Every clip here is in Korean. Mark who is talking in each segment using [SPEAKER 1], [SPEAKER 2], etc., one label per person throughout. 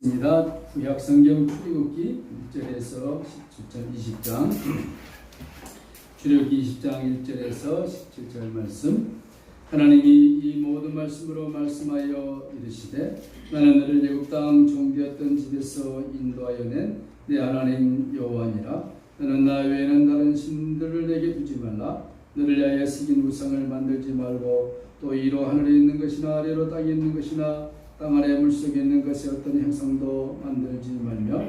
[SPEAKER 1] 입니다. 구약 성경 출애굽기 1절에서 17절 20장 출애굽기 20장 1절에서 17절 말씀. 하나님이 이 모든 말씀으로 말씀하여 이르시되 나는 너를 애굽 땅 종되었던 집에서 인도하여 낸 내 하나님 여호와니라. 너는 나 외에는 다른 신들을 내게 두지 말라. 너를 위하여 새긴 우상을 만들지 말고 또 이로 하늘에 있는 것이나 아래로 땅에 있는 것이나 땅 아래 물속에 있는 것의 어떤 형상도 만들지 말며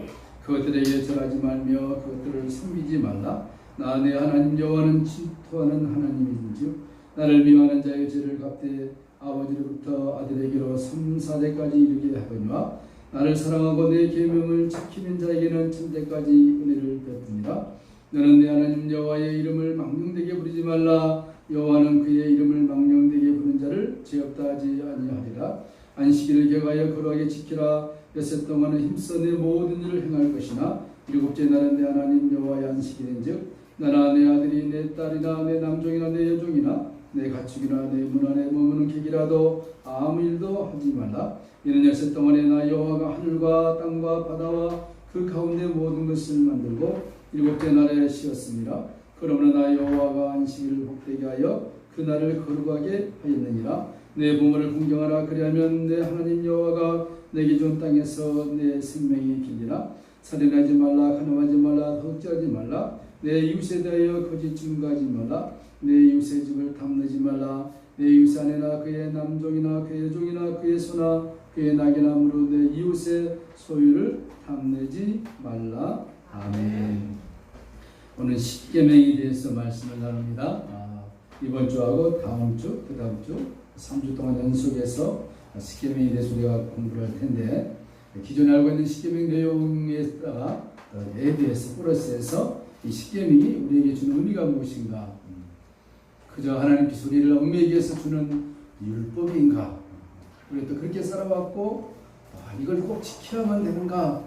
[SPEAKER 1] 그것들에게 절하지 말며 그것들을 섬기지 말라. 나 내 하나님 여호와는 질투하는 하나님이니라. 나를 미워하는 자의 죄를 갚되 아버지로부터 아들에게로 3, 4대까지 이르게 하거니와 나를 사랑하고 내 계명을 지키는 자에게는 천대까지 은혜를 베푸니라. 너는 내 하나님 여호와의 이름을 망령되게 부르지 말라. 여호와는 그의 이름을 망령되게 부르는 자를 죄 없다 하지 아니하리라. 안식일을 격하여 거룩하게 지키라. 엿새 동안은 힘써 내 모든 일을 행할 것이나 일곱째 날은 내 하나님 여호와의 안식일인즉 나나 내 아들이 내 딸이나 내 남종이나 내 여종이나 내 가축이나 내 문 안에 머무는 객이라도 아무 일도 하지 말라. 이는 엿새 동안에 나 여호와가 하늘과 땅과 바다와 그 가운데 모든 것을 만들고 일곱째 날에 쉬었습니다. 그러므로 나 여호와가 안식일을 복되게 하여 그 날을 거룩하게 하였느니라. 내 부모를 공경하라. 그리하면 내 하나님 여호와가 내게 준 땅에서 내 생명이 길리라. 살인하지 말라. 간음하지 말라. 도둑질하지 말라. 내 이웃에 대하여 거짓 증거하지 말라. 내 이웃의 집을 탐내지 말라. 내 이웃 아내나 그의 남종이나 그의 여종이나 그의 소나 그의 낙이나 무로 내 이웃의 소유를 탐내지 말라. 아멘. 오늘 십계명에 대해서 말씀을 나눕니다. 이번 주하고 다음 주, 그 다음 주 3주 동안 연속해서 십계명에 대해서 우리가 공부를 할 텐데, 기존에 알고 있는 십계명 내용에다가 대해서 플러스해서 이 십계명이 우리에게 주는 의미가 무엇인가, 그저 하나님께서 우리를 얽매이기 위해서 주는 율법인가, 우리가 또 그렇게 살아왔고 이걸 꼭 지켜야만 되는가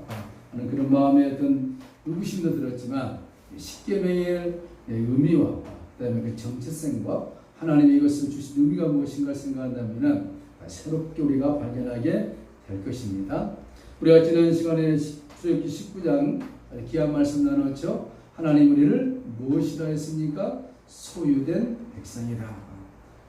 [SPEAKER 1] 하는 그런 마음의 어떤 의구심도 들었지만, 십계명의 의미와 그다음에 그 정체성과 하나님이 이것을 주신 의미가 무엇인가 생각한다면 새롭게 우리가 발견하게 될 것입니다. 우리가 지난 시간에 출애굽기 19장 귀한 말씀 나눴죠. 하나님 우리를 무엇이라 했습니까? 소유된 백성이다.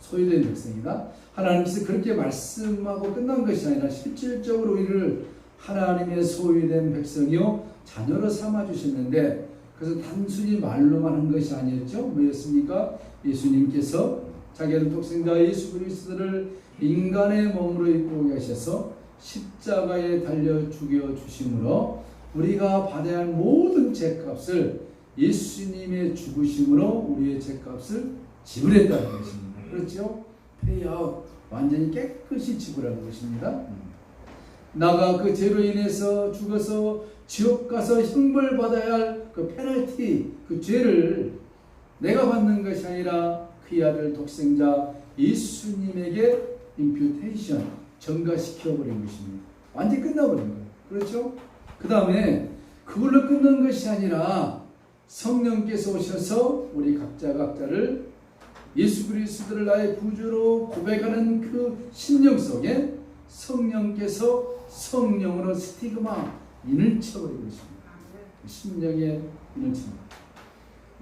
[SPEAKER 1] 소유된 백성이다. 하나님께서 그렇게 말씀하고 끝난 것이 아니라 실질적으로 우리를 하나님의 소유된 백성이요 자녀로 삼아주셨는데, 그래서 단순히 말로만 한 것이 아니었죠. 뭐였습니까? 예수님께서 자기의 독생자 예수 그리스도를 인간의 몸으로 입고 계셔서 십자가에 달려 죽여 주심으로 우리가 받아야 할 모든 죄값을 예수님의 죽으심으로 우리의 죄값을 지불했다는 것입니다. 그렇죠? 페이아웃, 완전히 깨끗이 지불하는 것입니다. 나가 그 죄로 인해서 죽어서 지옥 가서 형벌 받아야 할 그 페널티, 그 죄를 내가 받는 것이 아니라 그의 아들 독생자 예수님에게 임퓨테이션, 전가시켜버린 것입니다. 완전히 끝나버린 거예요. 그렇죠? 그 다음에 그걸로 끝난 것이 아니라 성령께서 오셔서 우리 각자를 예수 그리스도를 나의 구주로 고백하는 그 심령 속에 성령께서 성령으로 스티그마, 인을 쳐버린 것입니다. 심령의 인을 칩니다.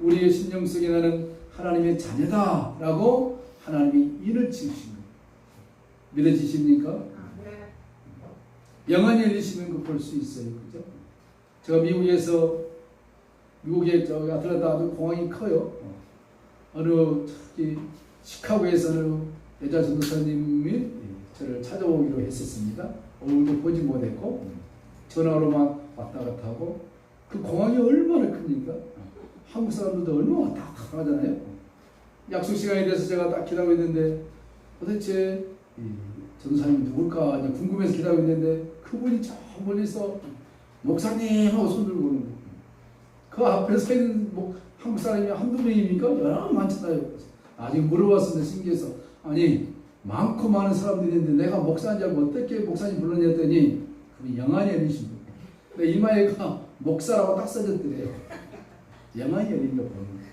[SPEAKER 1] 우리의 심령 속에 나는 하나님의 자녀다라고 하나님이 인을 치십니다. 믿어지십니까? 영안이 열리시면 그 볼 수 있어요. 그죠? 제가 미국의 저기 아틀란타 아주 공항이 커요. 어느 특히 시카고에서는 여자 전도사님이 저를 찾아오기로 했었습니다. 얼굴도 보지 못했고 전화로만 왔다 갔다 하고, 그 공항이 얼마나 큽니까? 한국 사람들도 얼마나 다 가잖아요. 약속 시간에 대해서 제가 딱 기다리고 있는데 도대체 전도사님이 누굴까 궁금해서 기다리고 있는데 그분이 저 멀리서 목사님 하고 손 들고 오는 거예요. 그 앞에 서 있는 한국 사람이 한두 명입니까? 여러 많잖아요. 아직 물어봤습니다. 신기해서. 아니 많고 많은 사람들이 있는데 내가 목사인 줄 알고 어떻게 목사님 불렀냐 했더니 그분이 영안이 열리신 거예요. 근데 이마에가 목사라고 딱 써졌더래요. 영안이 열린 거 보는 거예요.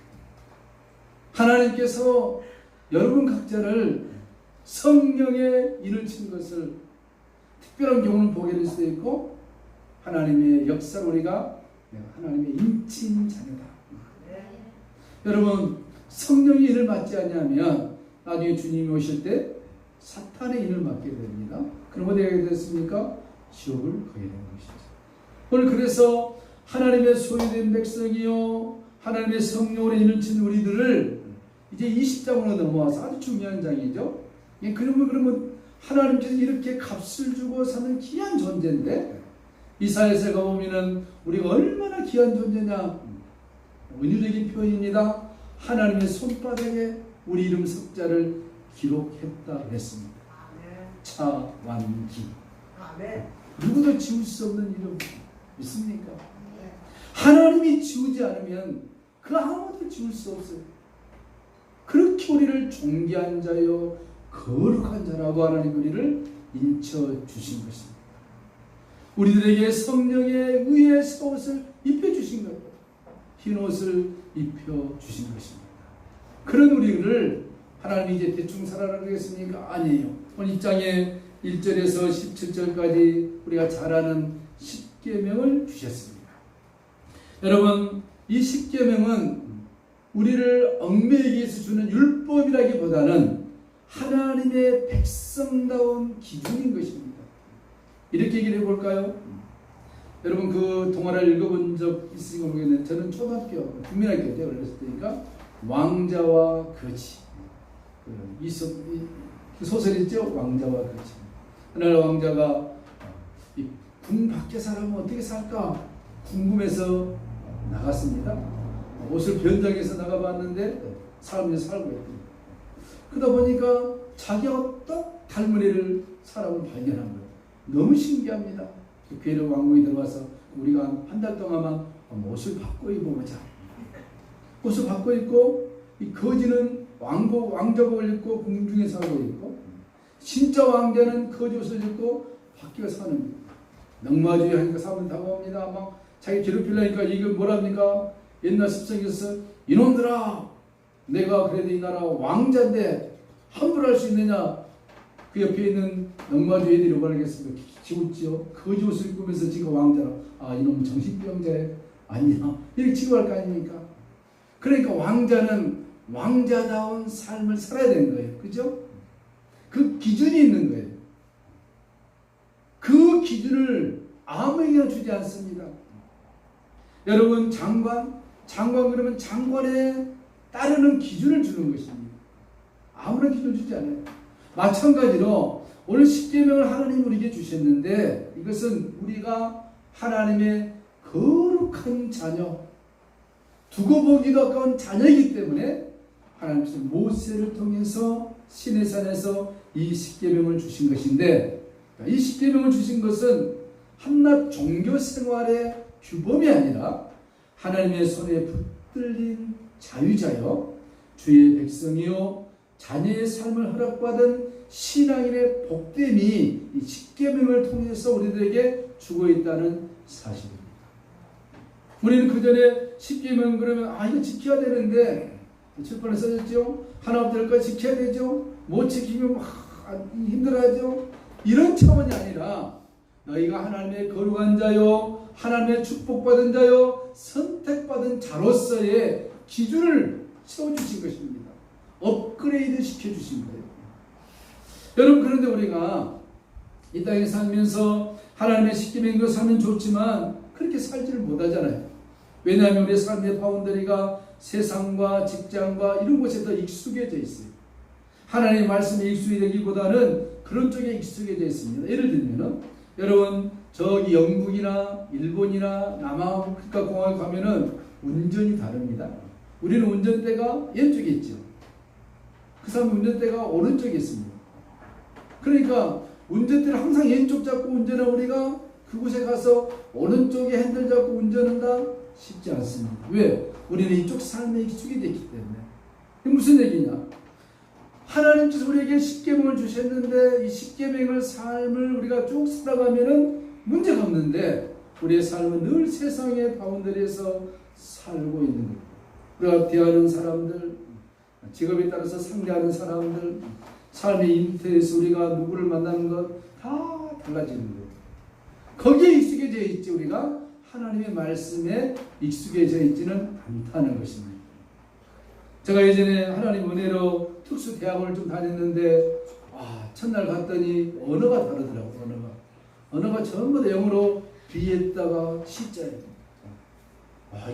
[SPEAKER 1] 하나님께서 여러분 각자를 성령의 인을 친 것을, 특별한 경우는 보게 될 수도 있고 하나님의 역사를 우리가 하나님의 인친 자녀다. 여러분 성령의 인을 맡지 않냐면 나중에 주님이 오실 때 사탄의 인을 맡게 됩니다. 그럼 어디에 가게 됐습니까? 지옥을 가게 되는 것이죠. 오늘 그래서 하나님의 소유된 백성이요 하나님의 성령으로 인을 친 우리들을 이제 20장으로 넘어와서 아주 중요한 장이죠. 그러면 하나님께서 이렇게 값을 주고 사는 귀한 존재인데 이사야서에 가보면은 우리가 얼마나 귀한 존재냐 은유적인 표현입니다. 하나님의 손바닥에 우리 이름 석자를 기록했다 그랬습니다. 차완기. 누구도 지울 수 없는 이름 믿습니까? 하나님이 지우지 않으면 그 아무도 지울 수 없어요. 그렇게 우리를 존귀한 자요 거룩한 자라고 하나님 우리를 인쳐주신 것입니다. 우리들에게 성령의 의의 옷을 입혀주신 것, 흰 옷을 입혀주신 것입니다. 그런 우리를 하나님이 이제 대충 살아라고 하겠습니까? 아니에요. 오늘 1장의 1절에서 17절까지 우리가 잘 아는 십계명을 주셨습니다. 여러분 이 십계명은 우리를 얽매이기 위해서 주는 율법이라기보다는 하나님의 백성다운 기준인 것입니다. 이렇게 얘기를 해볼까요? 여러분 그 동화를 읽어본 적 있으신가 모르겠는데 저는 초등학교 국민학교 때 올렸을 때니까 왕자와 거지 그 소설 있죠? 왕자와 거지. 그날 왕자가 이 궁 밖에 살면 어떻게 살까 궁금해서 나갔습니다. 옷을 변장해서 나가봤는데 사람들이 살고 있더니 그러다 보니까 자기가 딱 닮은 애를 사람을 발견한 거예요. 너무 신기합니다. 괴로 왕궁에 들어와서 우리가 한 달 동안만 옷을 바꿔 입어보자. 옷을 바꿔 입고 이 거지는 왕족을 입고 궁중에 살고 있고 진짜 왕자는 거지 옷을 입고 밖에 사는 거예요. 넉마주의 하니까 사람들이 다가옵니다. 막 자기 괴롭히려니까 이게 뭐랍니까? 옛날 습성에서 이놈들아 내가 그래도 이 나라 왕자인데 함부로 할 수 있느냐. 그 옆에 있는 넉마주 애들이 뭐라겠습니까? 지웠지요. 거지 옷을 입으면서 지금 왕자라. 아 이놈 정신병자야. 아니야. 이렇게 취급할 거 아닙니까? 그러니까 왕자는 왕자다운 삶을 살아야 되는 거예요. 그죠? 그 기준이 있는 거예요. 그 기준을 아무에게나 주지 않습니다. 여러분 장관 그러면 장관에 따르는 기준을 주는 것입니다. 아무나 기준을 주지 않아요. 마찬가지로 오늘 십계명을 하나님이 우리에게 주셨는데 이것은 우리가 하나님의 거룩한 자녀 두고 보기도 아까운 자녀이기 때문에 하나님께서 모세를 통해서 시내산에서 이 십계명을 주신 것인데 이 십계명을 주신 것은 한낱 종교 생활의 규범이 아니라 하나님의 손에 붙들린 자유자여 주의 백성이요 자녀의 삶을 허락받은 신앙인의 복됨이 이 십계명을 통해서 우리들에게 주고 있다는 사실입니다. 우리는 그 전에 십계명 그러면 이거 지켜야 되는데 칠판에 써졌죠. 하나 없을까 지켜야 되죠. 못 지키면 힘들어하죠. 이런 차원이 아니라 너희가 하나님의 거룩한 자요 하나님의 축복받은 자요 선택받은 자로서의 기준을 세워주신 것입니다. 업그레이드 시켜주신 거예요. 여러분 그런데 우리가 이 땅에 살면서 하나님의 십계명대로 살면 좋지만 그렇게 살지를 못하잖아요. 왜냐하면 우리 삶의 바운더리가 세상과 직장과 이런 곳에 더 익숙해져 있어요. 하나님의 말씀에 익숙해지기보다는 그런 쪽에 익숙해져 있습니다. 예를 들면은 여러분 저기 영국이나 일본이나 남아프리카 공항에 가면은 운전이 다릅니다. 우리는 운전대가 왼쪽에 있죠. 그 사람 운전대가 오른쪽에 있습니다. 그러니까 운전대를 항상 왼쪽 잡고 운전하는 우리가 그곳에 가서 오른쪽에 핸들 잡고 운전한다? 쉽지 않습니다. 왜? 우리는 이쪽 삶에 익숙이 됐기 때문에. 이게 무슨 얘기냐? 하나님께서 우리에게 십계명을 주셨는데 이 십계명을 삶을 우리가 쭉 살아가면은 문제가 없는데 우리의 삶은 늘 세상의 바운더리에서 살고 있는 거예요. 우리가 대하는 사람들, 직업에 따라서 상대하는 사람들, 삶의 인터에서 우리가 누구를 만나는 것 다 달라지는 거예요. 거기에 익숙해져 있지 우리가 하나님의 말씀에 익숙해져 있지는 않다는 것입니다. 제가 예전에 하나님 은혜로 특수 대학원을 좀 다녔는데 첫날 갔더니 언어가 다르더라고요. 언어가 전부 다 영어로 B에다가 C자예요.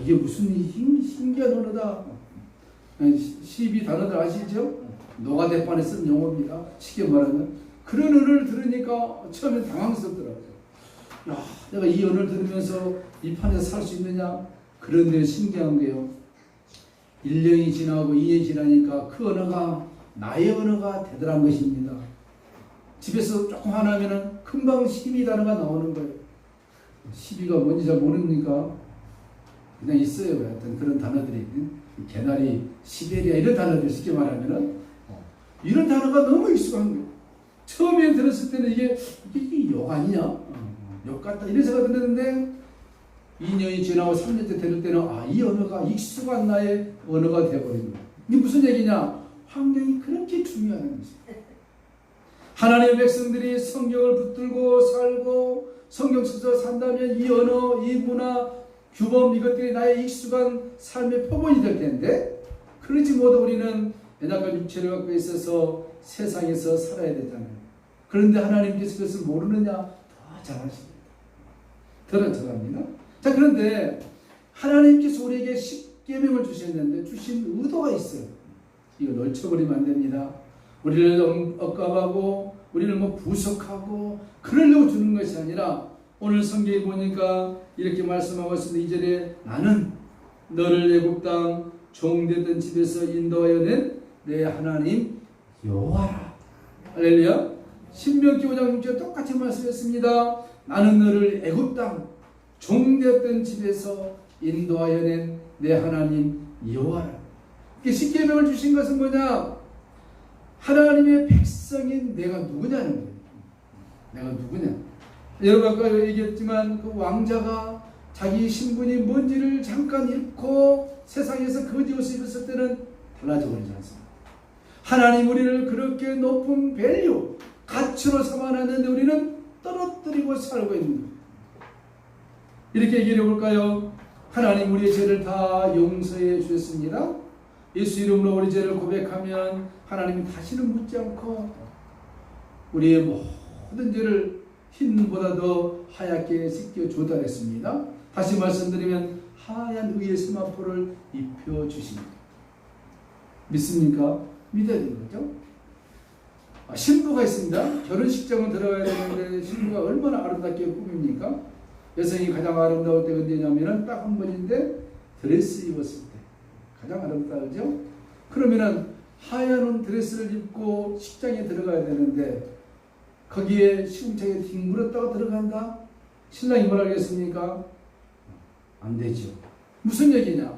[SPEAKER 1] 이게 무슨 신기한 언어다. 12 단어들 아시죠? 노가대판에 쓴 용어입니다. 쉽게 말하면. 그런 언어를 들으니까 처음엔 당황스럽더라고요. 내가 이 언어를 들으면서 이 판에서 살 수 있느냐? 그런데 신기한 게요. 1년이 지나고 2년이 지나니까 그 언어가 나의 언어가 되더란 것입니다. 집에서 조금 하나면은 금방 12 단어가 나오는 거예요. 12가 뭔지 잘 모르니까 그냥 있어요. 하여튼 그런 단어들이. 개나리, 시베리아 이런 단어들 쉽게 말하면은 이런 단어가 너무 익숙한 거예요. 처음에 들었을 때는 이게 욕 아니냐? 욕 같다 이런 생각 들었는데 2년이 지나고 3년째 될 때는 이 언어가 익숙한 나의 언어가 되어버린 거예요. 이게 무슨 얘기냐? 환경이 그렇게 중요한 것이에요. 하나님의 백성들이 성경을 붙들고 살고 성경 속에서 산다면 이 언어, 이 문화, 규범 이것들이 나의 익숙한 삶의 표본이 될 텐데 그러지 못해 우리는 연약한 육체를 갖고 있어서 세상에서 살아야 되잖아요. 그런데 하나님께서 그것을 모르느냐? 더 잘하십니다. 더는 잘합니다. 자, 그런데 하나님께서 우리에게 십계명을 주셨는데 주신 의도가 있어요. 이거 놓쳐버리면 안 됩니다. 우리를 억압하고 우리를 부석하고 그러려고 주는 것이 아니라 오늘 성경에 보니까 이렇게 말씀하고 있습니다. 2절에 나는 너를 애굽 땅 종되던 집에서 인도하여 낸 내 하나님 여호와라. 할렐루야. 신명기 5장 6절 똑같이 말씀했습니다. 나는 너를 애굽 땅 종되었던 집에서 인도하여 낸 내 하나님 여호와라. 십계명을 주신 것은 뭐냐? 하나님의 백성인 내가 누구냐는 거예요. 내가 누구냐? 여러분 아까 얘기했지만 그 왕자가 자기 신분이 뭔지를 잠깐 잃고 세상에서 거지 옷을 입었을 때는 달라져 버리지 않습니다. 하나님 우리를 그렇게 높은 밸류, 가치로 삼아놨는데 우리는 떨어뜨리고 살고 있는 거예요. 이렇게 얘기해 볼까요? 하나님 우리의 죄를 다 용서해 주셨습니다. 예수 이름으로 우리 죄를 고백하면 하나님이 다시는 묻지 않고 우리의 모든 죄를 흰보다 더 하얗게 씻겨 조달했습니다. 다시 말씀드리면 하얀 의의 세마포를 입혀주십니다. 믿습니까? 믿어야 되는 거죠. 신부가 있습니다. 결혼식장은 들어가야 되는데 신부가 얼마나 아름답게 꾸밉니까? 여성이 가장 아름다울 때가 언제냐면은 딱 한 번인데 드레스 입었을 때 가장 아름다우죠. 그러면은 하얀 드레스를 입고 식장에 들어가야 되는데 거기에 시궁창에 뒹굴었다가 들어간다? 신랑이 뭐라 하겠습니까? 안 되죠. 무슨 얘기냐?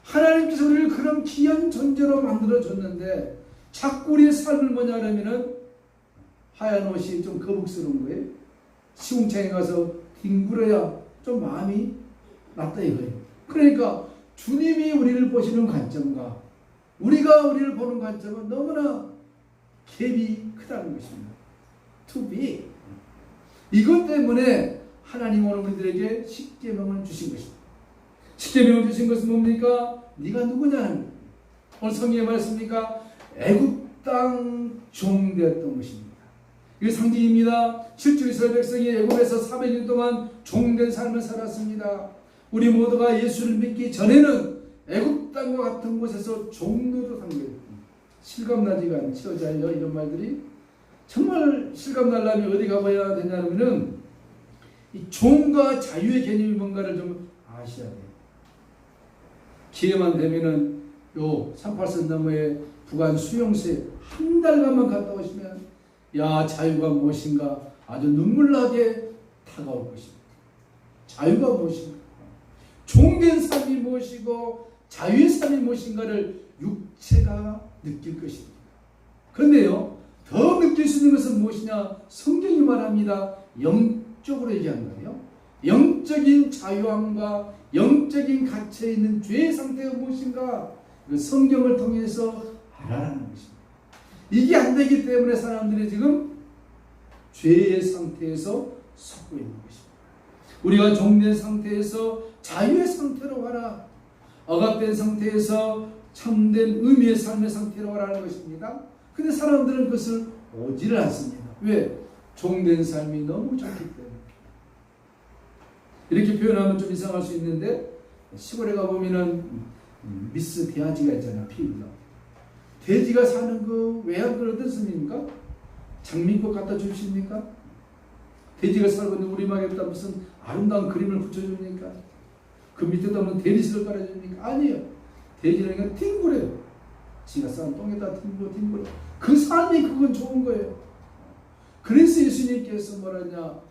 [SPEAKER 1] 하나님께서 우리를 그런 귀한 존재로 만들어줬는데 자꾸 우리의 삶을 뭐냐 하면은 하얀 옷이 좀 거북스러운 거예요. 시궁창에 가서 뒹굴어야 좀 마음이 낫다 이거예요. 그러니까 주님이 우리를 보시는 관점과 우리가 우리를 보는 관점은 너무나 갭이 크다는 것입니다. To be. 이것 때문에 하나님 오늘 우리들에게 십계명을 주신 것입니다. 십계명을 주신 것은 뭡니까? 네가 누구냐? 오늘 성경에 말씀입니까? 애굽 땅 종되었던 것입니다. 이게 상징입니다. 실제 이스라엘 백성이 애굽에서 400년 동안 종된 삶을 살았습니다. 우리 모두가 예수를 믿기 전에는 애굽 땅과 같은 곳에서 종로로 산 거예요. 실감나지가 않죠, 자요 이런 말들이. 정말 실감나려면 어디 가봐야 되냐면은 이 종과 자유의 개념이 뭔가를 좀 아셔야 돼요. 기회만 되면은 요 38선 너머에 북한 수용소에 한 달간만 갔다 오시면 야 자유가 무엇인가 아주 눈물나게 다가올 것입니다. 자유가 무엇인가, 종된 삶이 무엇이고 자유의 삶이 무엇인가를 육체가 느낄 것입니다. 그런데요 더 느낄 수 있는 것은 무엇이냐? 성경이 말합니다. 영적으로 얘기하는 거예요. 영적인 자유함과 영적인 갇혀 있는 죄의 상태가 무엇인가? 그 성경을 통해서 알아라는 것입니다. 이게 안 되기 때문에 사람들이 지금 죄의 상태에서 속고 있는 것입니다. 우리가 종된 상태에서 자유의 상태로 가라. 억압된 상태에서 참된 의미의 삶의 상태로 가라는 것입니다. 근데 사람들은 그것을 오지를 않습니다. 왜? 종된 삶이 너무 좋기 때문에. 이렇게 표현하면 좀 이상할 수 있는데, 시골에 가보면은 미스 돼지가 있잖아요. 피우다. 돼지가 사는 그 외양간 어떻습니까? 장미꽃 갖다 주십니까? 돼지가 살고 있는 우리 막에다 무슨 아름다운 그림을 붙여줍니까? 그 밑에다 무슨 대리석을 깔아줍니까? 아니에요. 돼지는 그냥 뒹굴어요. 지가 싼 똥에다 뒹굴어. 그 삶이 그건 좋은 거예요. 그래서 예수님께서 뭐라냐,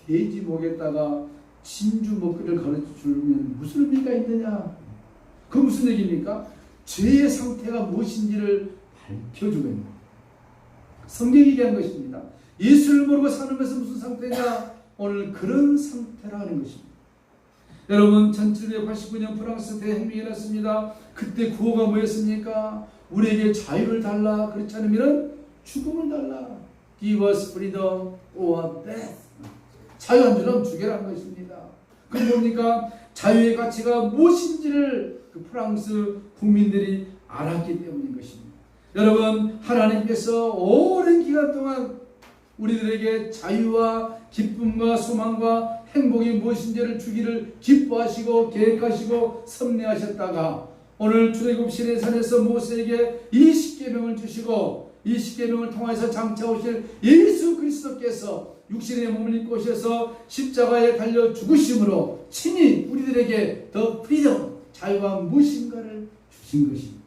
[SPEAKER 1] 돼지 목에다가 진주 먹기를 가르쳐주면 무슨 의미가 있느냐. 그 무슨 얘기입니까? 죄의 상태가 무엇인지를 밝혀주고 있는 거예요. 성경이 얘기한 것입니다. 예수를 모르고 사는 것은 무슨 상태냐? 오늘 그런 상태라는 것입니다. 여러분, 1789년 프랑스 대혁명이 났습니다. 그때 구호가 뭐였습니까? 우리에게 자유를 달라. 그렇지 않으면 죽음을 달라. Give us freedom or death. 자유 안 주면 죽여라는 것입니다. 그 뭡니까? 자유의 가치가 무엇인지를 그 프랑스 국민들이 알았기 때문인 것입니다. 여러분, 하나님께서 오랜 기간 동안 우리들에게 자유와 기쁨과 소망과 행복이 무엇인지를 주기를 기뻐하시고 계획하시고 섭리하셨다가 오늘 출애굽 시내산에서 모세에게 이 십계명을 주시고 이 십계명을 통해서 장차 오실 예수 그리스도께서 육신의 몸을 입고 오셔서 십자가에 달려 죽으심으로 친히 우리들에게 더 프리덤, 자유가 무엇인가를 주신 것입니다.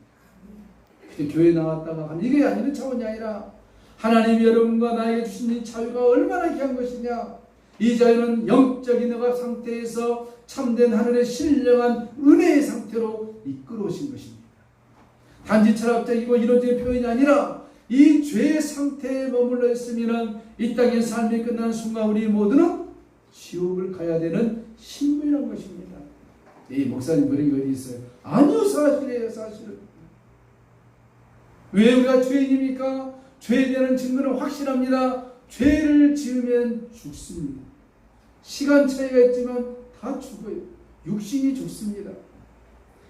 [SPEAKER 1] 교회 나왔다가 하는 이게 아니는 차원이 아니라 하나님이 여러분과 나에게 주신 이 자유가 얼마나 귀한 것이냐. 이 자유는 영적인 억압 상태에서 참된 하늘의 신령한 은혜의 상태로 이끌어오신 것입니다. 단지 철학적이고 이론적인 표현이 아니라 이 죄의 상태에 머물러 있으면 이 땅의 삶이 끝난 순간 우리 모두는 지옥을 가야 되는 신분이라는 것입니다. 이 목사님 그런 게 어디 있어요? 아니요, 사실이에요. 사실은. 왜 우리가 죄인입니까? 죄에 대한 증거는 확실합니다. 죄를 지으면 죽습니다. 시간 차이가 있지만 다 죽어요. 육신이 죽습니다.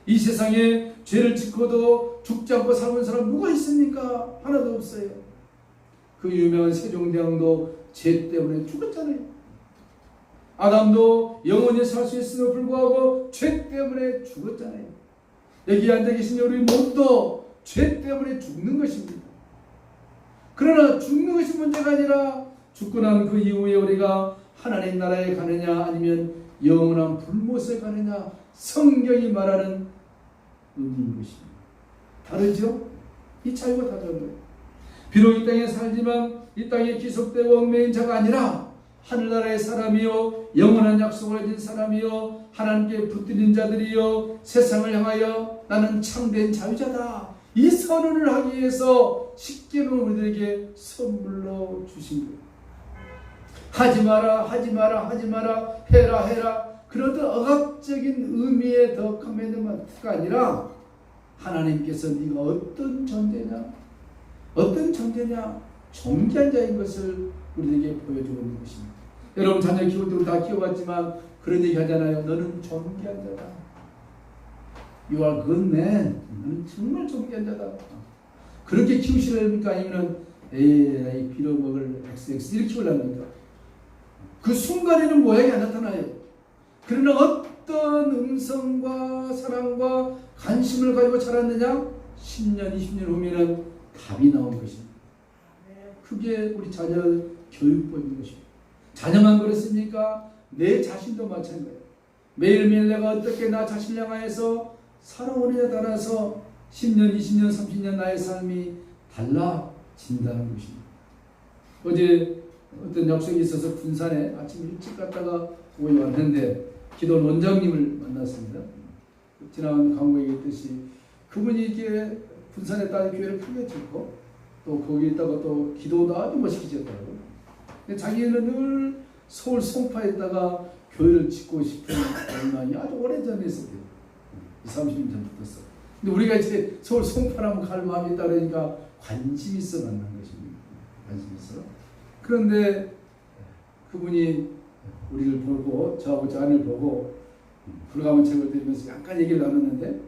[SPEAKER 1] 이 세상에 죄를 짓고도 죽지 않고 살아온 사람 누가 있습니까? 하나도 없어요. 그 유명한 세종대왕도 죄 때문에 죽었잖아요. 아담도 영원히 살 수 있음에도 불구하고 죄 때문에 죽었잖아요. 여기 앉아 계신 우리 모두도 죄 때문에 죽는 것입니다. 그러나 죽는 것이 문제가 아니라 죽고 난 그 이후에 우리가 하나님 나라에 가느냐 아니면 영원한 불못에 가느냐, 성경이 말하는 의미인 것입니다. 다르죠? 이 차이가 다른 거예요. 비록 이 땅에 살지만 이 땅에 기속되고 얽매인 자가 아니라 하늘나라의 사람이요 영원한 약속을 가진 사람이요 하나님께 붙들린 자들이요 세상을 향하여 나는 참된 자유자다, 이 선언을 하기 위해서 십계명을 우리들에게 선물로 주신 거예요. 하지 마라, 하지 마라, 하지 마라, 해라, 해라. 그런 억압적인 의미의 더 커맨드먼트가 아니라 하나님께서 네가 어떤 존재냐, 어떤 존재냐, 존귀한 자인 것을 우리에게 보여주고 있는 것입니다. 여러분 자녀 키울 때도 다 키워봤지만 그런 얘기 하잖아요. 너는 존귀한 자다. You are good man. 너는 정말 존귀한 자다. 그렇게 키우시려니까 아니면 에이 빌어먹을 XX 이렇게 키우려니까 그 순간에는 모양이 안 나타나요. 그러나 어떤 음성과 사랑과 관심을 가지고 자랐느냐? 10년, 20년 후면은 답이 나온 것입니다. 그게 우리 자녀 교육법인 것입니다. 자녀만 그렇습니까? 내 자신도 마찬가지예요. 매일매일 내가 어떻게 나 자신을 향하여서 살아오느냐에 따라서 10년, 20년, 30년 나의 삶이 달라진다는 것입니다. 어제 어떤 약속이 있어서 군산에 아침 일찍 갔다가 오해 왔는데 기도 원장님을 만났습니다. 지난 강국에 얘기했듯이 그분이 이게 군산에 따른 교회를 크게 짓고 또 거기에다가 또 기도도 아주 멋있게 지었더라고요. 자기는 늘 서울 송파에다가 교회를 짓고 싶은 열망이 아주 오래전에 있었대요. 20, 30년 전부터. 근데 우리가 이제 서울 송파라면 갈 마음이 있다 그러니까 관심이 있어 만난 것입니다. 관심이 있어. 그런데 그분이 우리를 보고 저하고 저 아내를 보고 불가문 책을 들으면서 약간 얘기를 나눴는데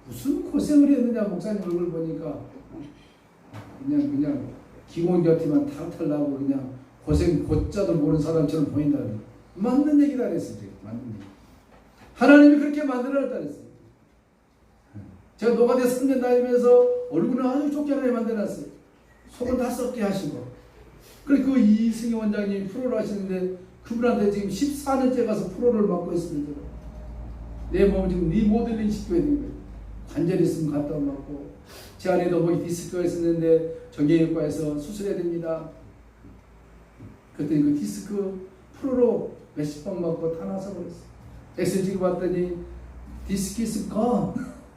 [SPEAKER 1] 무슨 고생을 했느냐 목사님 얼굴 보니까 그냥 기본 곁에만 탈탈 나고 그냥 고생 곧자도 모르는 사람처럼 보인다. 맞는 얘기다 그랬어요. 맞는 얘기. 하나님이 그렇게 만들어놨다 그랬어요. 제가 노가대 3년 다니면서 얼굴은 아주 좋게 하나님 만들어놨어요. 속은 다 썩게 하시고. 그리고 그 이승희 원장님이 프로를 하시는데 그분한테 지금 14년째 가서 프로를 맡고 있습니다. 내 몸을 지금 리모델링 시켜야 되는 거예요. 관절 있으면 갔다 맞고, 제 안에도 목이 디스크가 있었는데 정형외과에서 수술해야 됩니다. 그랬더니 그 디스크 프로로 몇십 번 맞고 다 나서버렸어요. 엑스레이 봤더니 디스크 is gone.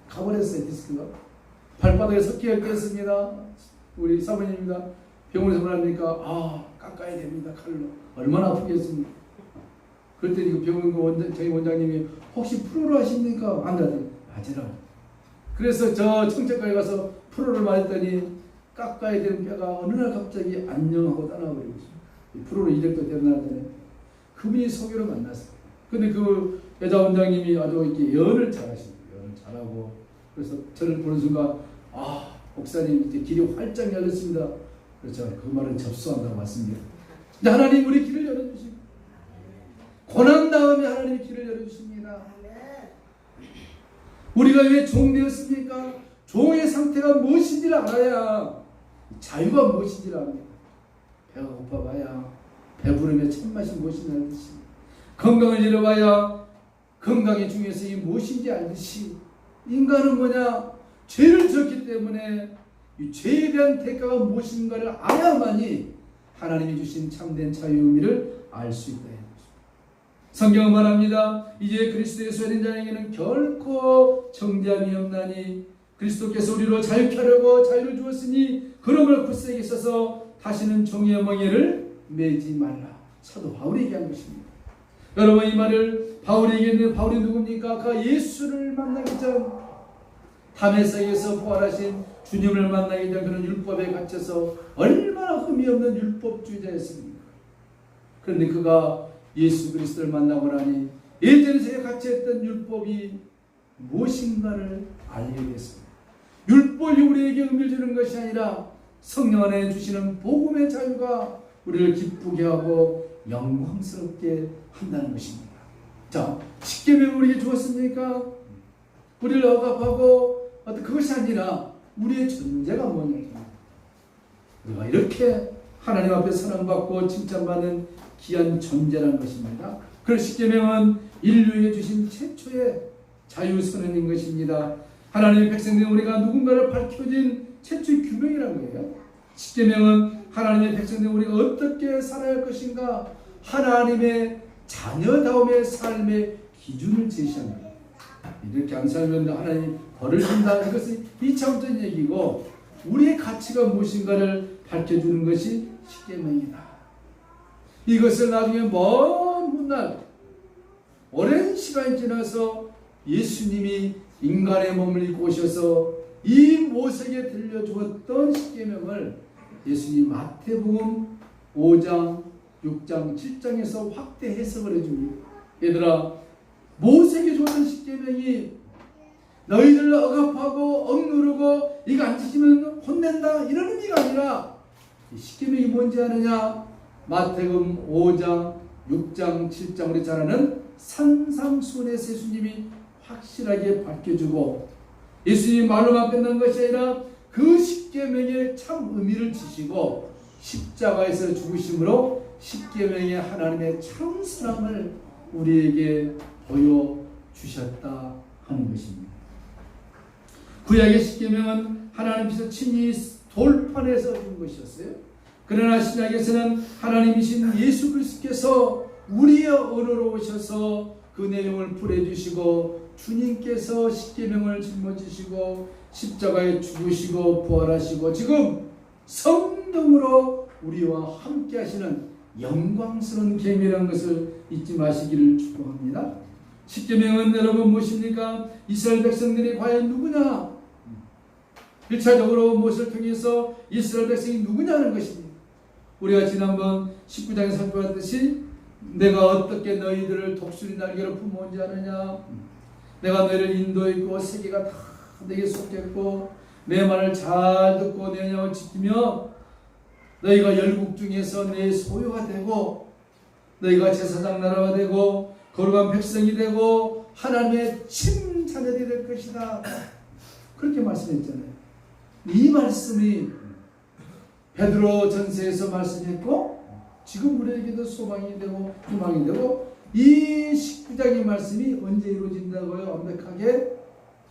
[SPEAKER 1] 가버렸어요. 디스크가 발바닥에 섞여 있겠습니다. 우리 사모님입니다. 병원에서 뭐랍니까? 깎아야 됩니다. 칼로. 얼마나 아프겠습니까? 그랬더니 그 병원 저희 원장님이 혹시 프로로 하십니까? 안 하더니 맞으라. 그래서 저 청첩가에 가서 프로를 맞았더니 깎아야 되는 뼈가 어느 날 갑자기 안녕하고 떠나버리고 있어요. 프로로 이력도 대단하더니 그분이 소개로 만났어요. 근데 그 여자 원장님이 아주 이렇게 연을 잘하시는 거예요. 연을 잘하고. 그래서 저를 보는 순간 목사님 이제 길이 활짝 열렸습니다. 그래서 그 말은 접수한다고 말씀드려요. 근데 하나님 우리 길을 열어주시고 고난 다음에 하나님이 길을 열어주십니다. 우리가 왜 종되었습니까? 종의 상태가 무엇인지를 알아야 자유가 무엇인지를 압니다. 배가 고파봐야 배부름의 참맛이 무엇인지 알듯이, 건강을 잃어봐야 건강의 중요성이 무엇인지 알듯이, 인간은 뭐냐? 죄를 지었기 때문에 이 죄에 대한 대가가 무엇인가를 알아야만이 하나님이 주신 참된 자유의 의미를 알 수 있다. 성경은 말합니다. 이제 그리스도의 소유된 자에게는 결코 정죄함이 없나니 그리스도께서 우리로 자유케 하려고 자유를 주었으니 그러므로 굳세게 있어서 다시는 종의 멍에를 매지 말라. 사도 바울이 얘기한 것입니다. 여러분 이 말을 바울이 얘기했는데 바울이 누굽니까? 그가 예수를 만나기 전 담에색에서 부활하신 주님을 만나기 전 그런 율법에 갇혀서 얼마나 흠이 없는 율법주의자였습니까? 그런데 그가 예수 그리스도를 만나고 나니 예전에 갇혀있던 율법이 무엇인가를 알게 됐습니다. 율법이 우리에게 의미를 주는 것이 아니라 성령 안에 주시는 복음의 자유가 우리를 기쁘게 하고 영광스럽게 한다는 것입니다. 자, 십계명을 우리에게 주었습니까? 우리를 억압하고 그것이 아니라 우리의 존재가 뭐냐. 우리가 이렇게 하나님 앞에 사랑받고 칭찬받는 귀한 존재라는 것입니다. 그래서 십계명은 인류에게 주신 최초의 자유선언인 것입니다. 하나님의 백성된 우리가 누군가를 밝혀진 최초의 규명이라는 거예요. 십계명은 하나님의 백성된 우리가 어떻게 살아야 할 것인가, 하나님의 자녀다움의 삶의 기준을 제시합니다. 이렇게 안 살면 하나님이 벌을 준다. 이것은 2차원적인 얘기고 우리의 가치가 무엇인가를 밝혀주는 것이 십계명이다. 이것을 나중에 먼 훗날 오랜 시간이 지나서 예수님이 인간의 몸을 입고 오셔서 이 모세에게 들려주었던 십계명을 예수님 마태복음 5장, 6장, 7장에서 확대 해석을 해줍니다. 얘들아, 모세에게 주었던 십계명이 너희들 억압하고 억누르고 이거 안 지키면 혼낸다 이런 의미가 아니라 십계명이 뭔지 아느냐? 마태복음 5장, 6장, 7장 우리 잘 아는 산상수훈에서 예수님이 확실하게 밝혀주고 예수님이 말로만 끝난 것이 아니라 그 십계명의 참 의미를 지시고 십자가에서 죽으심으로 십계명의 하나님의 참 사랑을 우리에게 보여주셨다 하는 것입니다. 구약의 십계명은 하나님께서 친히 돌판에서 준 것이었어요. 그러나 신약에서는 하나님이신 예수 그리스도께서 우리의 언어로 오셔서 그 내용을 풀어주시고 주님께서 십계명을 짊어지시고 십자가에 죽으시고 부활하시고 지금 성령으로 우리와 함께 하시는 영광스러운 계명이라는 것을 잊지 마시기를 축복합니다. 십계명은 여러분 무엇입니까? 이스라엘 백성들이 과연 누구냐? 1차적으로 무엇을 통해서 이스라엘 백성이 누구냐는 것입니다. 우리가 지난번 19장에 살펴봤듯이 내가 어떻게 너희들을 독수리 날개로 품어온지 아느냐? 내가 너희를 인도했고 세계가 다 내게 속했고 내 말을 잘 듣고 내 언약을 지키며 너희가 열국 중에서 내 소유가 되고 너희가 제사장 나라가 되고 거룩한 백성이 되고 하나님의 친자녀들이 될 것이다. 그렇게 말씀했잖아요. 이 말씀이 베드로 전서에서 말씀했고 지금 우리에게도 소망이 되고 희망이 되고 이 19장의 말씀이 언제 이루어진다고요? 완벽하게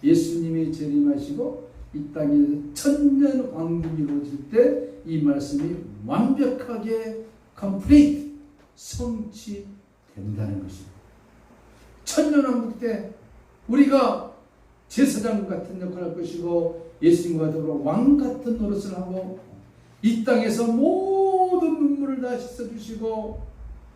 [SPEAKER 1] 예수님이 재림하시고 이 땅에 천년 왕국이 이루어질 때 이 말씀이 완벽하게 complete 성취된다는 것입니다. 천년 왕국 때 우리가 제사장 같은 역할을 할 것이고 예수님과 더불어 왕 같은 노릇을 하고 이 땅에서 모든 눈물을 다 씻어주시고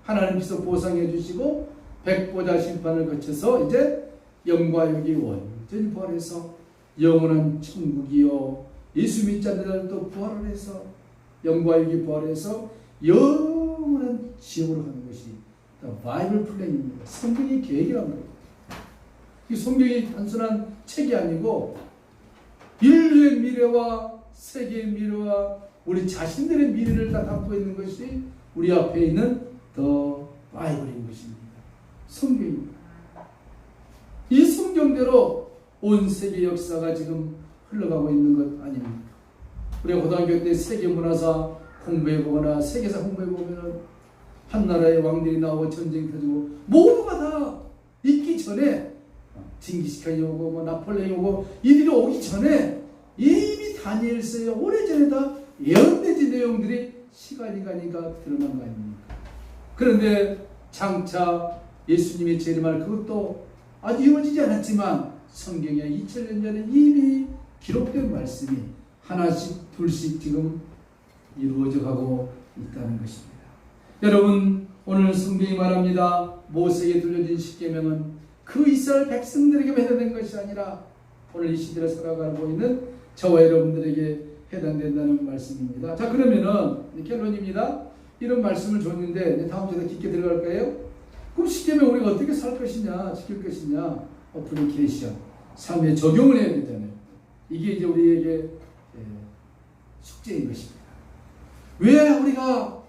[SPEAKER 1] 하나님께서 보상해 주시고 백보자 심판을 거쳐서 이제 영과 육이 완전히 부활해서 영원한 천국이요 예수 믿는 자들도 부활을 해서 영과 육이 부활해서 영원한 지옥으로 가는 것이 바이블 플랜입니다. 성경의 계획이란 거예요. 이 성경이 단순한 책이 아니고 인류의 미래와 세계의 미래와 우리 자신들의 미래를 다 담고 있는 것이 우리 앞에 있는 더 바이블인 것입니다. 성경입니다. 이 성경대로 온 세계 역사가 지금 흘러가고 있는 것 아닙니까? 우리가 고등학교 때 세계문화사 공부해보거나 세계사 공부해보면 한 나라의 왕들이 나오고 전쟁이 터지고 모두가 다 있기 전에 징기스칸이 오고 뭐 나폴레옹이 오고 이들이 오기 전에 이미 다니엘서에 오래전에 다 예언된 내용들이 시간이 가니까 드러난 거 아닙니까? 그런데 장차 예수님이 재림할 그것도 아직 이루어지지 않았지만 성경에 2000년 전에 이미 기록된 말씀이 하나씩 둘씩 지금 이루어져 가고 있다는 것입니다. 여러분 오늘 성경이 말합니다. 모세에게 들려진 십계명은 그 이스라엘 백성들에게 해당된 것이 아니라 오늘 이 시대를 살아가고 있는 저와 여러분들에게 해당된다는 말씀입니다. 자 그러면은 결론입니다. 이런 말씀을 줬는데 다음 주에 깊게 들어갈까요? 그럼 십계명 우리가 어떻게 살 것이냐 지킬 것이냐 어플리케이션 삶에 적용을 해야 되잖아요. 이게 이제 우리에게 숙제인 것입니다. 왜 우리가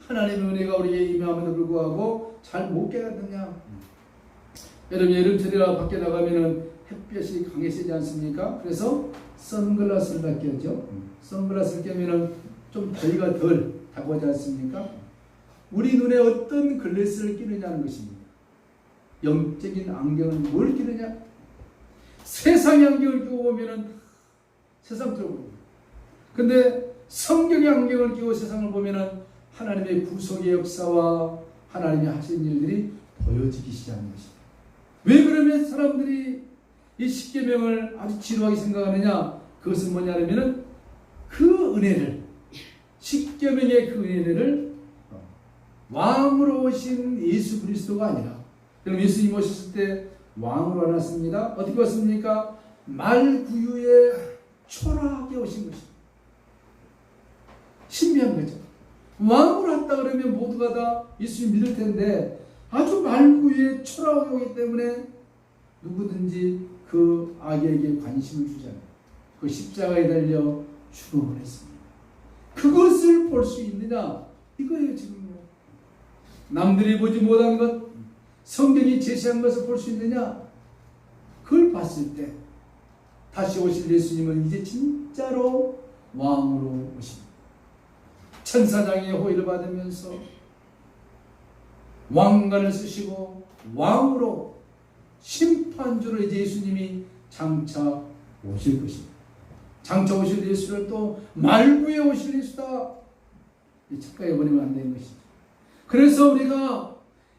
[SPEAKER 1] 하나님의 은혜가 우리에게 임함에도 불구하고 잘 못 깨닫느냐? 여러분 여름철이라 밖에 나가면은 햇볕이 강해지지 않습니까? 그래서 선글라스를 다 껴죠. 선글라스를 끼면은 좀 더위가 덜 다가오지 않습니까? 우리 눈에 어떤 글래스를 끼느냐는 것입니다. 영적인 안경은 뭘 끼느냐? 세상의 안경을 끼고 보면은 세상적으로. 근데 성경의 안경을 끼고 세상을 보면은 하나님의 구속의 역사와 하나님이 하신 일들이 보여지기 시작하는 것입니다. 왜 그러면 사람들이 이 십계명을 아주 지루하게 생각하느냐? 그것은 뭐냐면은 그 은혜를 십계명의 그 은혜를 왕으로 오신 예수 그리스도가 아니라 그럼 예수님 오셨을 때 왕으로 안 왔습니다. 어떻게 왔습니까? 말구유에 초라하게 오신 것입니다. 신비한 거죠. 왕으로 왔다 그러면 모두가 다 예수님 믿을 텐데 아주 말구유에 초라하게 오기 때문에 누구든지 그 악에게 관심을 주잖아요. 그 십자가에 달려 죽음을 했습니다. 그것을 볼 수 있느냐? 이거예요 지금. 남들이 보지 못한 것, 성경이 제시한 것을 볼 수 있느냐? 그걸 봤을 때 다시 오실 예수님은 이제 진짜로 왕으로 오십니다. 천사장의 호의를 받으면서 왕관을 쓰시고 왕으로 심판주로 이제 예수님이 장차 오실 것입니다. 장차 오실 예수를 또 말구에 오실 예수다. 착각해 버리면 안 되는 것이죠. 그래서 우리가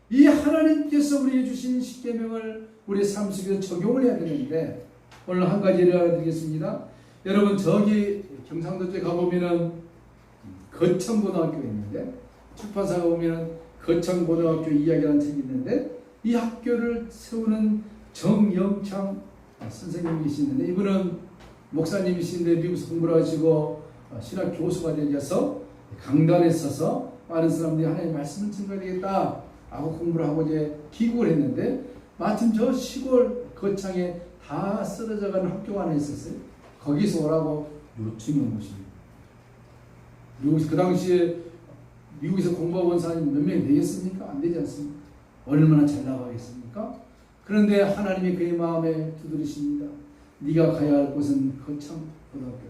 [SPEAKER 1] 이 하나님께서 우리에게 주신 십계명을 우리 삶 속에서 적용을 해야 되는데 오늘 한 가지를 알려드리겠습니다. 여러분 저기 경상도 쪽에 가보면은 거천고등학교가 있는데 출판사가 보면은 거천고등학교 이야기라는 책이 있는데 이 학교를 세우는 정영창 선생님이 계시는데 이분은 목사님이신데 미국에서 공부를 하시고 신학 교수가 되셔서 강단에 서서 많은 사람들이 하나님의 말씀을 증거해야 되겠다 하고 공부를 하고 이제 귀국을 했는데 마침 저 시골 거창에 다 쓰러져가는 학교가 하나 있었어요. 거기서 오라고 요청이 온 것입니다. 그 당시에 미국에서 공부하고 온 사람이 몇 명이 되겠습니까? 안 되지 않습니까? 얼마나 잘 나가겠습니까? 그런데 하나님이 그의 마음에 두드리십니다. 네가 가야 할 곳은 거창고등학교.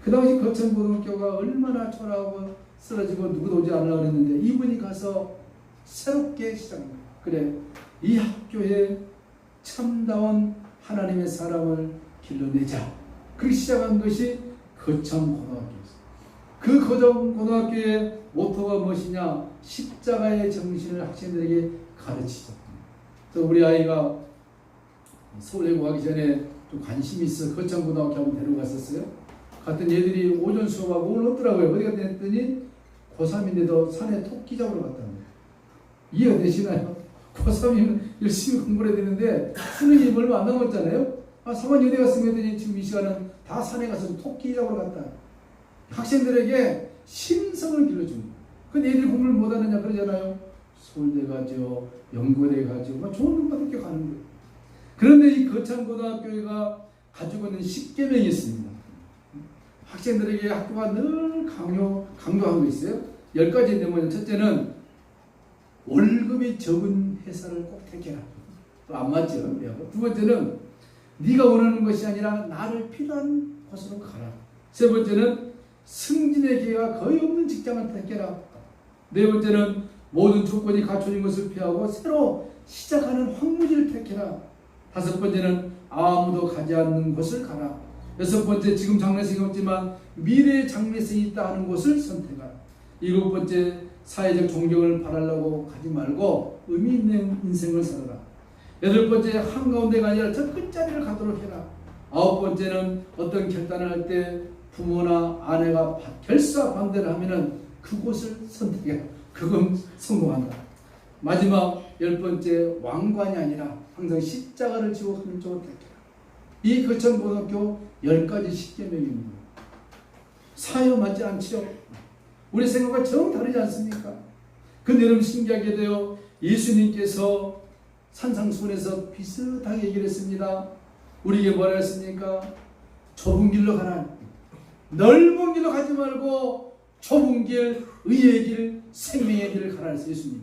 [SPEAKER 1] 그 당시 거창고등학교가 얼마나 초라하고 쓰러지고 누구도 오지 않으려고 했는데 이분이 가서 새롭게 시작합니다. 그래, 이 학교에 참다운 하나님의 사람을 길러내자. 그렇게 시작한 것이 거창고등학교였어요. 그 거창고등학교의 모토가 무엇이냐? 십자가의 정신을 학생들에게 가르치자. 그래서 우리 아이가 서울에 가기 전에 좀 관심이 있어 거창고등학교 한번 데려갔었어요. 갔더니 얘들이 오전 수업하고 오늘 없더라고요. 어디 갔다 했더니 고3인데도 산에 토끼 잡으러 갔다는 거예요. 이해가 되시나요? 고3이면 열심히 공부를 해야 되는데 수능이 얼마 안 남았잖아요. 3학년 어디 갔으면 했더니 지금 이 시간은 다 산에 가서 토끼 잡으러 갔다. 학생들에게 심성을 길러줍니다. 근데 애들이 공부를 못하느냐 그러잖아요. 서울대 가죠, 연고대 가죠, 좋은 학교 가는 거예요. 그런데 이 거창고등학교가 가지고 있는 10계명이 있습니다. 학생들에게 학교가 늘 강조하고 있어요. 10가지인데 뭐냐. 첫째는 월급이 적은 회사를 꼭 택해라. 안 맞죠? 두 번째는 네가 원하는 것이 아니라 나를 필요한 곳으로 가라. 세 번째는 승진의 기회가 거의 없는 직장을 택해라. 네 번째는 모든 조건이 갖춰진 것을 피하고 새로 시작하는 황무지를 택해라. 다섯 번째는 아무도 가지 않는 곳을 가라. 여섯 번째, 지금 장래성이 없지만 미래의 장래성이 있다 하는 곳을 선택하라. 일곱 번째, 사회적 존경을 바라려고 가지 말고 의미 있는 인생을 살아라. 여덟 번째, 한가운데가 아니라 저 끝자리를 가도록 해라. 아홉 번째는 어떤 결단을 할 때 부모나 아내가 결사 반대를 하면은 그곳을 선택해라. 그건 성공한다. 마지막 열 번째, 왕관이 아니라 항상 십자가를 지고 하는 쪽을 택해라. 이 거창고등학교 10가지 10계명입니다. 사회 맞지 않죠? 우리 생각과 정 다르지 않습니까? 근데 여러분 신기하게도요, 예수님께서 산상수훈에서 비슷하게 얘기를 했습니다. 우리에게 뭐라 했습니까? 좁은 길로 가라. 넓은 길로 가지 말고 좁은 길, 의의 길, 생명의 길을 가라 했어요. 예수님.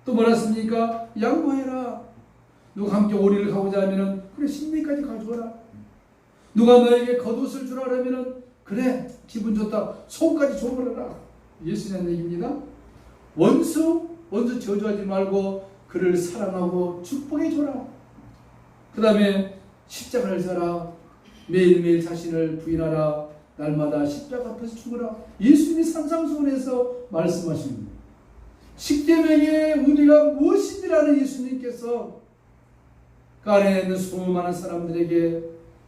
[SPEAKER 1] 또 뭐라 했습니까? 양보해라. 누가 함께 오리를 가고자 하면은 그래, 신비까지 가져와라. 누가 너에게 겉옷을 주라 하면은 그래, 기분 좋다, 속까지 줘버려라. 예수님 하는 얘기입니다. 원수 저주하지 말고 그를 사랑하고 축복해 줘라. 그 다음에 십자가를 져라. 매일매일 자신을 부인하라. 날마다 십자가 앞에서 죽으라. 예수님이 산상수훈에서 말씀하십니다. 십계명의 의미가 무엇인지라는 예수님께서 그 안에 있는 수많은 사람들에게,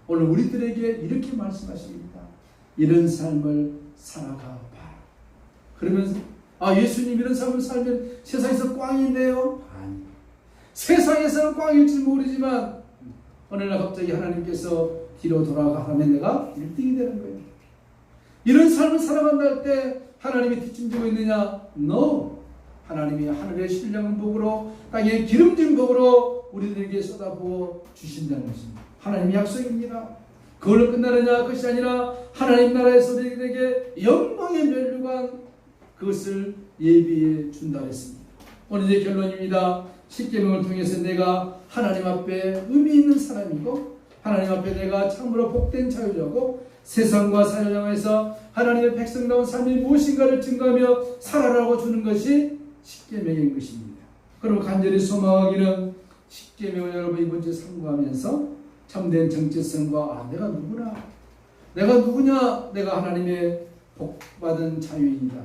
[SPEAKER 1] 오늘 우리들에게 이렇게 말씀하십니다. 이런 삶을 살아가 봐라. 그러면서 예수님 이런 삶을 살면 세상에서 꽝인데요? 아니, 세상에서는 꽝일지 모르지만 어느 날 갑자기 하나님께서 뒤로 돌아가 하면 내가 1등이 되는 거예요. 이런 삶을 살아간다 할 때 하나님이 뒷짐지고 있느냐? No. 하나님이 하늘의 신령한 복으로 땅의 기름진 복으로 우리들에게 쏟아부어 주신다는 것입니다. 하나님의 약속입니다. 그걸로 끝나느냐? 그것이 아니라 하나님 나라에서 우리에게 영광의 면류관, 그것을 예비해 준다 했습니다. 오늘 이제 결론입니다. 십계명을 통해서 내가 하나님 앞에 의미 있는 사람이고 하나님 앞에 내가 참으로 복된 자유자고 세상과 사회를 향해서 하나님의 백성다운 삶이 무엇인가를 증거하며 살아라고 주는 것이 십계명인 것입니다. 그럼 간절히 소망하기는 십계명을 여러분 이번 주에 상고하면서 참된 정체성과 내가 누구냐? 내가 하나님의 복받은 자유인이다.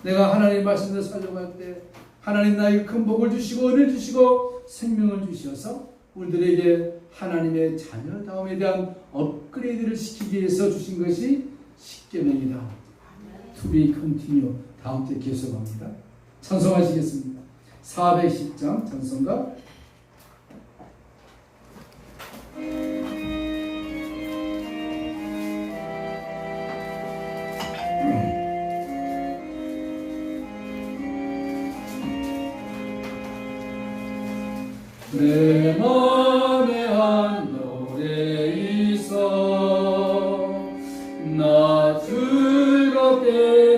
[SPEAKER 1] 내가 하나님의 말씀대로 살려고 할 때 하나님 나에게 큰 복을 주시고 은혜를 주시고 생명을 주셔서 우리들에게 하나님의 자녀다움에 대한 업그레이드를 시키기 위해서 주신 것이 십계명이다. To be continue. 다음 주에 계속합니다. 찬송하시겠습니다. 410장 찬송가 내 맘에 한 노래 있어 나 즐겁게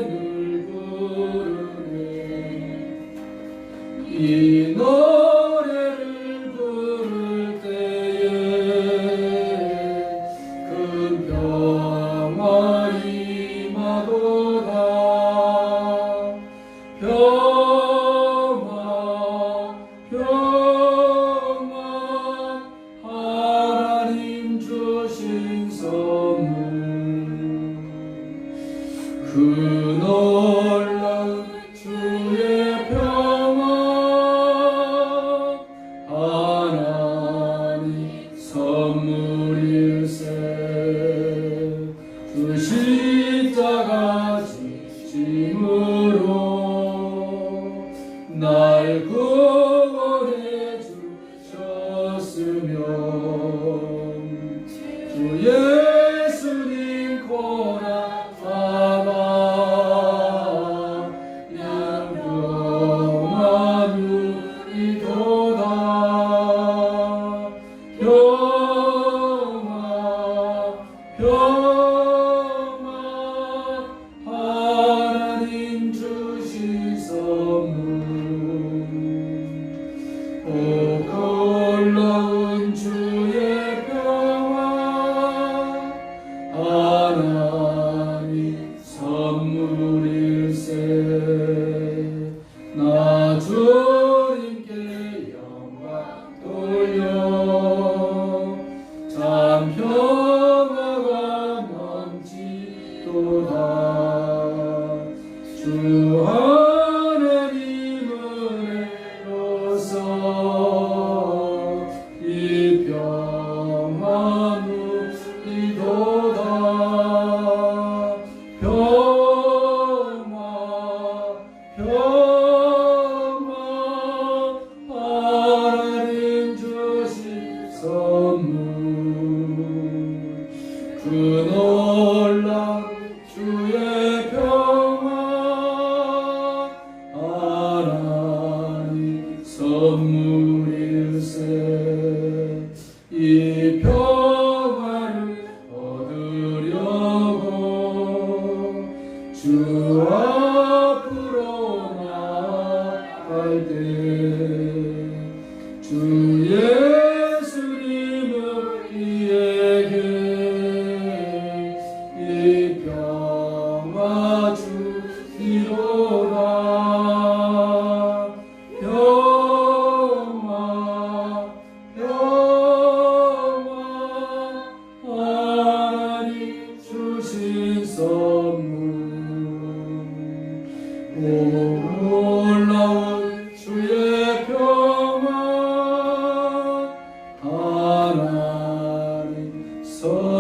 [SPEAKER 1] 늘 부르네 이 노래를 부를 때에 그 평화 임하도다 평화 평화 하나님 주신 선물 그 놀라운 주의 평화 하나님 선물일세 그 십자가 짐으로 날 구원해 주셨으며 주 예수님 고난받아 양평화 누리도다 평화 평화 하나님 주신 선물 오 놀라운 주의 평화 하나님 선물일세 나 주님께 영광 돌려 참 평화가 넘치도다 주 하나님 은혜로서 이 평화 누리도다 평화 평화 하나님 주신 선물 그 놀라운 주의 평화 하나님 선물일세 이 평화를 얻으려고 주 앞으로 나갈 때 주 예수님은 우리에게 이 평화 주시로다 평화 평화 하나님 주신 선물 놀라운 주의 평화 하나님 선